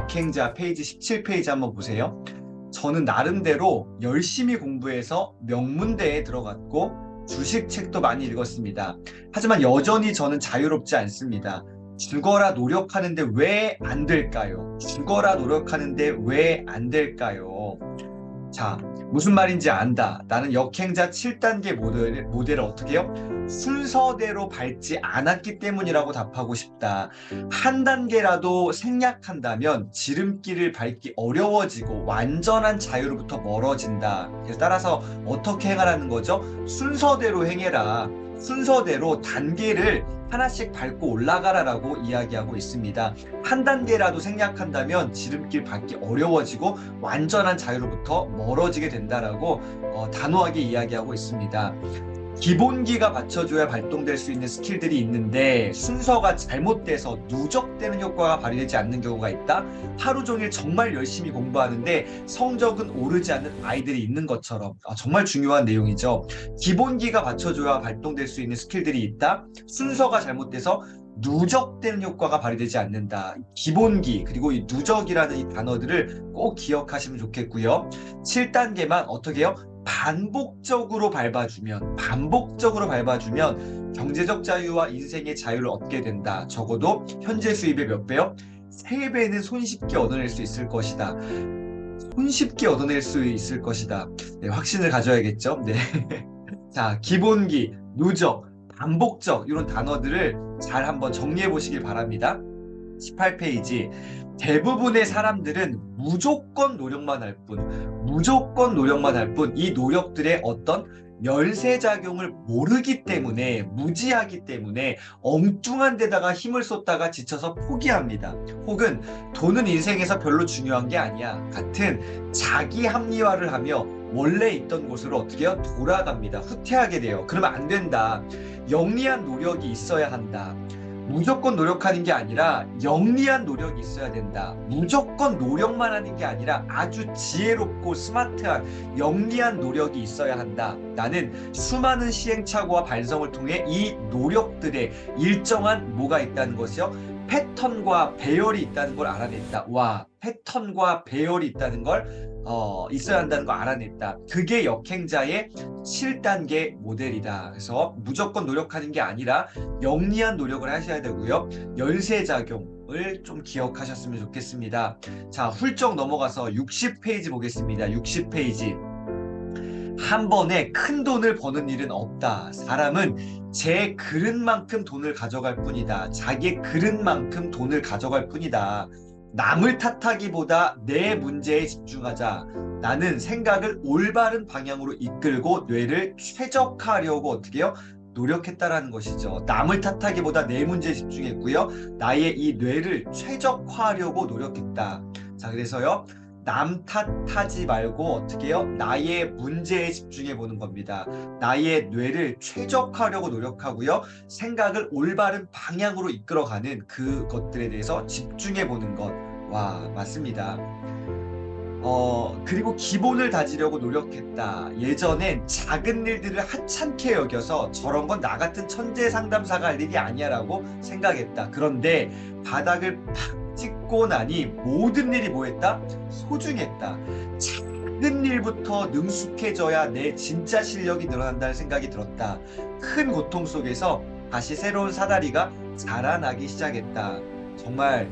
역행자 페이지 17페이지 한번 보세요. 저는 나름대로 열심히 공부해서 명문대에 들어갔고 주식책도 많이 읽었습니다. 하지만 여전히 저는 자유롭지 않습니다. 죽어라 노력하는데 왜 안 될까요? 죽어라 노력하는데 왜 안 될까요? 자, 무슨 말인지 안다. 나는 역행자 7단계 모델을 어떻게 해요? 순서대로 밟지 않았기 때문이라고 답하고 싶다. 한 단계라도 생략한다면 지름길을 밟기 어려워지고 완전한 자유로부터 멀어진다. 그래서 따라서 어떻게 행하라는 거죠? 순서대로 행해라. 순서대로 단계를 하나씩 밟고 올라가라라고 이야기하고 있습니다. 한 단계라도 생략한다면 지름길 밟기 어려워지고 완전한 자유로부터 멀어지게 된다라고 단호하게 이야기하고 있습니다. 기본기가 받쳐줘야 발동될 수 있는 스킬들이 있는데 순서가 잘못돼서 누적되는 효과가 발휘되지 않는 경우가 있다. 하루 종일 정말 열심히 공부하는데 성적은 오르지 않는 아이들이 있는 것처럼 정말 중요한 내용이죠. 기본기가 받쳐줘야 발동될 수 있는 스킬들이 있다. 순서가 잘못돼서 누적되는 효과가 발휘되지 않는다. 기본기 그리고 이 누적이라는 이 단어들을 꼭 기억하시면 좋겠고요. 7단계만 어떻게 해요? 반복적으로 밟아주면 경제적 자유와 인생의 자유를 얻게 된다. 적어도 현재 수입의 몇 배요? 3배는 손쉽게 얻어낼 수 있을 것이다. 손쉽게 얻어낼 수 있을 것이다. 네, 확신을 가져야겠죠. 네. 자, 기본기, 누적, 반복적 이런 단어들을 잘 한번 정리해 보시길 바랍니다. 18페이지. 대부분의 사람들은 무조건 노력만 할 뿐, 이 노력들의 어떤 열쇠작용을 모르기 때문에, 무지하기 때문에 엉뚱한 데다가 힘을 쏟다가 지쳐서 포기합니다. 혹은 돈은 인생에서 별로 중요한 게 아니야. 같은 자기 합리화를 하며 원래 있던 곳으로 어떻게 해요? 돌아갑니다. 후퇴하게 돼요. 그러면 안 된다. 영리한 노력이 있어야 한다. 무조건 노력하는 게 아니라 영리한 노력이 있어야 된다. 무조건 노력만 하는 게 아니라 아주 지혜롭고 스마트한 영리한 노력이 있어야 한다. 나는 수많은 시행착오와 반성을 통해 이 노력들의 일정한 뭐가 있다는 것이요. 패턴과 배열이 있다는 걸 알아냈다. 와, 패턴과 배열이 있다는 걸 있어야 한다는 걸 알아냈다. 그게 역행자의 7단계 모델이다. 그래서 무조건 노력하는 게 아니라 영리한 노력을 하셔야 되고요. 열쇠작용을 좀 기억하셨으면 좋겠습니다. 자, 훌쩍 넘어가서 60페이지 보겠습니다. 60페이지. 한 번에 큰 돈을 버는 일은 없다. 사람은 제 그릇만큼 돈을 가져갈 뿐이다. 자기의 그릇만큼 돈을 가져갈 뿐이다. 남을 탓하기보다 내 문제에 집중하자. 나는 생각을 올바른 방향으로 이끌고 뇌를 최적화하려고 어떻게 해요? 노력했다라는 것이죠. 남을 탓하기보다 내 문제에 집중했고요. 나의 이 뇌를 최적화하려고 노력했다. 자, 그래서요. 남 탓하지 말고 어떻게 해요? 나의 문제에 집중해 보는 겁니다. 나의 뇌를 최적화하려고 노력하고요. 생각을 올바른 방향으로 이끌어가는 그것들에 대해서 집중해 보는 것. 와, 맞습니다. 그리고 기본을 다지려고 노력했다. 예전엔 작은 일들을 하찮게 여겨서 저런 건 나 같은 천재 상담사가 할 일이 아니야 라고 생각했다. 그런데 바닥을 팍 찍고 나니 모든 일이 뭐했다? 소중했다. 작은 일부터 능숙해져야 내 진짜 실력이 늘어난다는 생각이 들었다. 큰 고통 속에서 다시 새로운 사다리가 자라나기 시작했다. 정말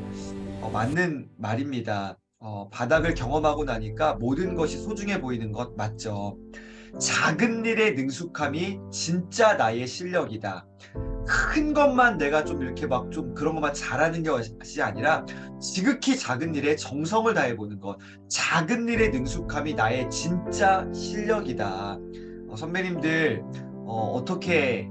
맞는 말입니다. 바닥을 경험하고 나니까 모든 것이 소중해 보이는 것 맞죠. 작은 일의 능숙함이 진짜 나의 실력이다. 큰 것만 내가 좀 이렇게 막 좀 그런 것만 잘하는 것이 아니라 지극히 작은 일에 정성을 다해보는 것. 작은 일의 능숙함이 나의 진짜 실력이다. 선배님들 어떻게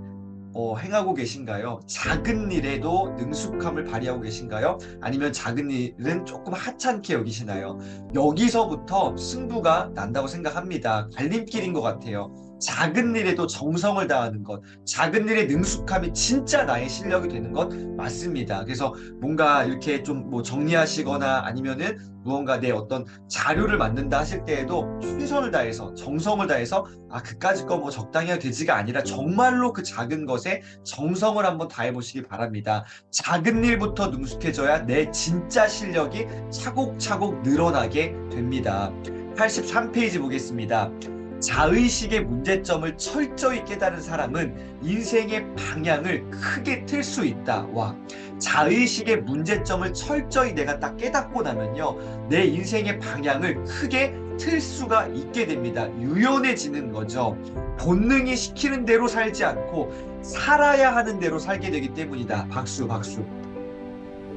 행하고 계신가요? 작은 일에도 능숙함을 발휘하고 계신가요? 아니면 작은 일은 조금 하찮게 여기시나요? 여기서부터 승부가 난다고 생각합니다. 갈림길인 것 같아요. 작은 일에도 정성을 다하는 것, 작은 일에 능숙함이 진짜 나의 실력이 되는 것 맞습니다. 그래서 뭔가 이렇게 좀 뭐 정리하시거나 아니면은 무언가 내 어떤 자료를 만든다 하실 때에도 최선을 다해서 정성을 다해서 그까짓 거 뭐 적당히 해도 되지가 아니라 정말로 그 작은 것에 정성을 한번 다해 보시기 바랍니다. 작은 일부터 능숙해져야 내 진짜 실력이 차곡차곡 늘어나게 됩니다. 83페이지 보겠습니다. 자의식의 문제점을 철저히 깨달은 사람은 인생의 방향을 크게 틀 수 있다. 와, 자의식의 문제점을 철저히 내가 딱 깨닫고 나면요, 내 인생의 방향을 크게 틀 수가 있게 됩니다. 유연해지는 거죠. 본능이 시키는 대로 살지 않고 살아야 하는 대로 살게 되기 때문이다. 박수, 박수.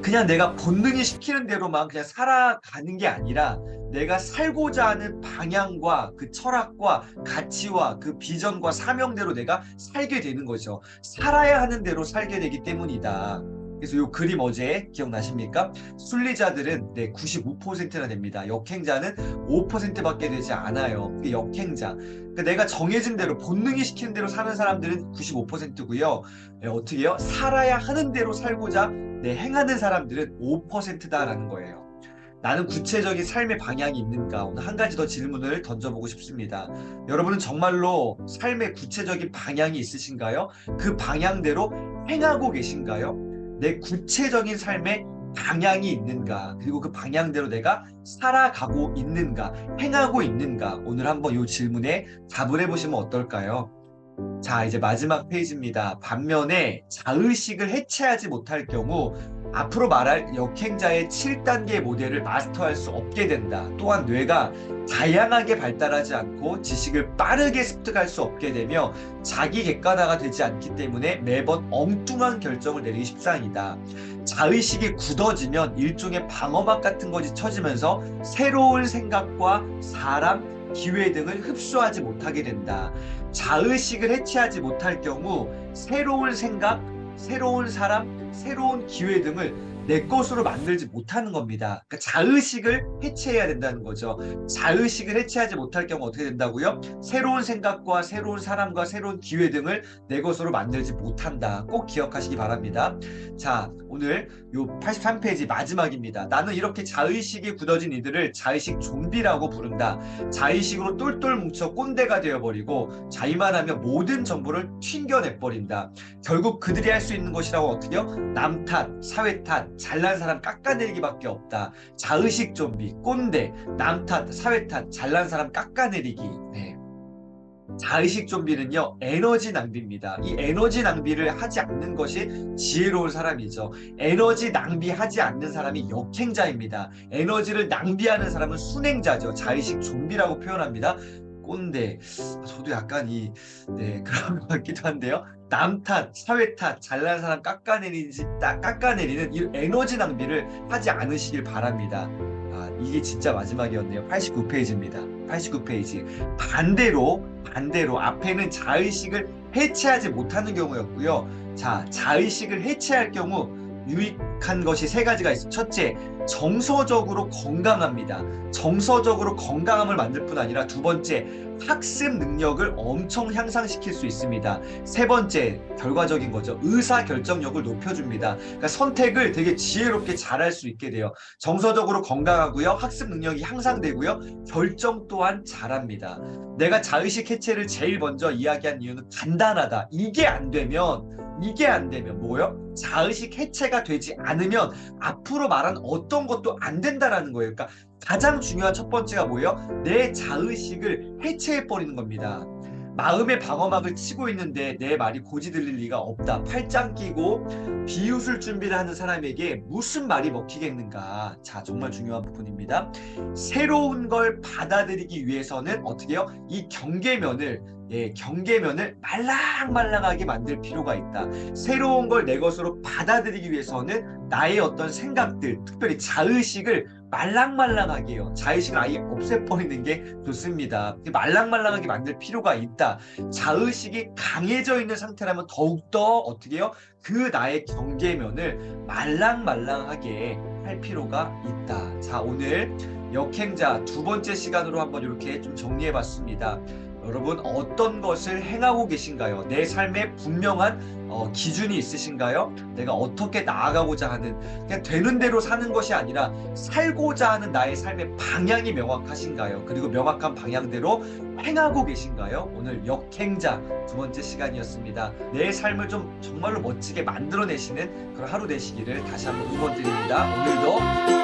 그냥 내가 본능이 시키는 대로만 그냥 살아가는 게 아니라 내가 살고자 하는 방향과 그 철학과 가치와 그 비전과 사명대로 내가 살게 되는 거죠. 살아야 하는 대로 살게 되기 때문이다. 그래서 요 그림 어제 기억나십니까? 순리자들은 95%나 됩니다. 역행자는 5%밖에 되지 않아요. 그 역행자. 그러니까 내가 정해진 대로 본능이 시키는 대로 사는 사람들은 95%고요. 어떻게 해요? 살아야 하는 대로 살고자 행하는 사람들은 5%다라는 거예요. 나는 구체적인 삶의 방향이 있는가? 오늘 한 가지 더 질문을 던져보고 싶습니다. 여러분은 정말로 삶의 구체적인 방향이 있으신가요? 그 방향대로 행하고 계신가요? 내 구체적인 삶의 방향이 있는가? 그리고 그 방향대로 내가 살아가고 있는가? 행하고 있는가? 오늘 한번 이 질문에 답을 해보시면 어떨까요? 자, 이제 마지막 페이지입니다. 반면에 자의식을 해체하지 못할 경우 앞으로 말할 역행자의 7단계 모델을 마스터할 수 없게 된다. 또한 뇌가 다양하게 발달하지 않고 지식을 빠르게 습득할 수 없게 되며 자기 객관화가 되지 않기 때문에 매번 엉뚱한 결정을 내리기 십상이다. 자의식이 굳어지면 일종의 방어막 같은 것이 쳐지면서 새로운 생각과 사람, 기회 등을 흡수하지 못하게 된다. 자의식을 해체하지 못할 경우 새로운 생각, 새로운 사람, 새로운 기회 등을 내 것으로 만들지 못하는 겁니다. 그러니까 자의식을 해체해야 된다는 거죠. 자의식을 해체하지 못할 경우 어떻게 된다고요? 새로운 생각과 새로운 사람과 새로운 기회 등을 내 것으로 만들지 못한다. 꼭 기억하시기 바랍니다. 자, 오늘 요 83페이지 마지막입니다. 나는 이렇게 자의식이 굳어진 이들을 자의식 좀비라고 부른다. 자의식으로 똘똘 뭉쳐 꼰대가 되어버리고 자의만 하면 모든 정보를 튕겨내버린다. 결국 그들이 할 수 있는 것이라고 어떻게요? 남 탓, 사회 탓, 잘난 사람 깎아내리기밖에 없다. 자의식 좀비, 꼰대, 남 탓, 사회 탓, 잘난 사람 깎아내리기. 네. 자의식 좀비는요, 에너지 낭비입니다. 이 에너지 낭비를 하지 않는 것이 지혜로운 사람이죠. 에너지 낭비하지 않는 사람이 역행자입니다. 에너지를 낭비하는 사람은 순행자죠. 자의식 좀비라고 표현합니다. 꼰대. 저도 약간 그런 것 같기도 한데요. 남 탓, 사회 탓, 잘난 사람 깎아내리는 이 에너지 낭비를 하지 않으시길 바랍니다. 이게 진짜 마지막이었네요. 89페이지입니다. 89페이지. 반대로 앞에는 자의식을 해체하지 못하는 경우였고요. 자, 자의식을 해체할 경우 유익한 것이 세 가지가 있습니다. 첫째, 정서적으로 건강합니다. 정서적으로 건강함을 만들 뿐 아니라 두 번째, 학습 능력을 엄청 향상시킬 수 있습니다. 세 번째, 결과적인 거죠. 의사 결정력을 높여줍니다. 그러니까 선택을 되게 지혜롭게 잘할 수 있게 돼요. 정서적으로 건강하고요. 학습 능력이 향상되고요. 결정 또한 잘합니다. 내가 자의식 해체를 제일 먼저 이야기한 이유는 간단하다. 이게 안 되면 뭐요? 자의식 해체가 되지 않으면 앞으로 말한 어떤 것도 안 된다라는 거예요. 그러니까 가장 중요한 첫 번째가 뭐예요? 내 자의식을 해체해버리는 겁니다. 마음의 방어막을 치고 있는데 내 말이 고지 들릴 리가 없다. 팔짱 끼고 비웃을 준비를 하는 사람에게 무슨 말이 먹히겠는가. 자, 정말 중요한 부분입니다. 새로운 걸 받아들이기 위해서는 어떻게 해요? 이 경계면을 말랑말랑하게 만들 필요가 있다. 새로운 걸 내 것으로 받아들이기 위해서는 나의 어떤 생각들, 특별히 자의식을 말랑말랑하게 해요. 자의식을 아예 없애버리는 게 좋습니다. 말랑말랑하게 만들 필요가 있다. 자의식이 강해져 있는 상태라면 더욱더 어떻게 해요? 그 나의 경계면을 말랑말랑하게 할 필요가 있다. 자, 오늘 역행자 두 번째 시간으로 한번 이렇게 좀 정리해 봤습니다. 여러분 어떤 것을 행하고 계신가요? 내 삶에 분명한 기준이 있으신가요? 내가 어떻게 나아가고자 하는, 그냥 되는 대로 사는 것이 아니라 살고자 하는 나의 삶의 방향이 명확하신가요? 그리고 명확한 방향대로 행하고 계신가요? 오늘 역행자 두 번째 시간이었습니다. 내 삶을 좀 정말로 멋지게 만들어내시는 그런 하루 되시기를 다시 한번 응원드립니다. 오늘도